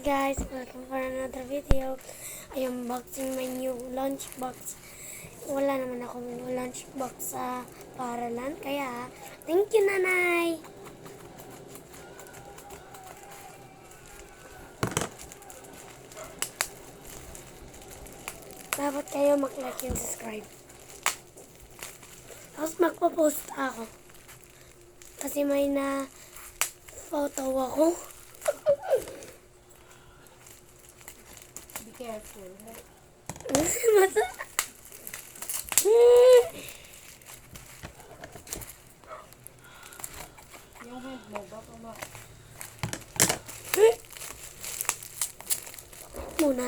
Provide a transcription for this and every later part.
guys, welcome for another video. I am unboxing my new lunchbox. Wala naman ako new lunchbox sa paralan, kaya thank you nanay. Dapat kayo mag-like and subscribe. Tapos magpo-post ako. Kasi may na photo ako. Be careful. Masa? Yung hand mo, baka Muna.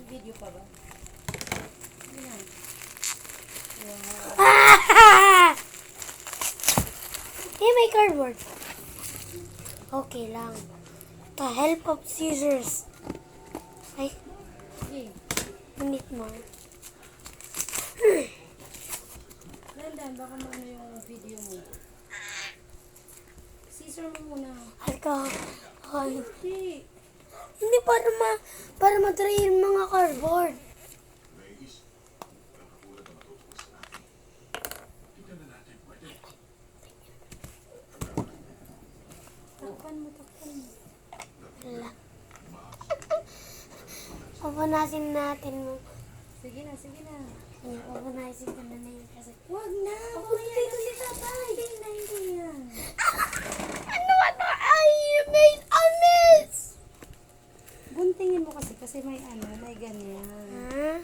video pa ba? Ayan. Hey, may cardboard. Okay lang. The help of scissors. Ay, Sige. minute mo. Landan, baka maano yung video mo. Scissor mo muna. Alcohol. Hindi. Hindi para matry yung mga cardboard. Takpan mo. Wala. Papunasin natin mo. Sige na. Yan, papunasin ko na yun kasi. Wag na. Mamaya na si tatay. Hindi yan. Ano? Ay, you made a mess! Guntingin mo kasi may ganyan. Ha?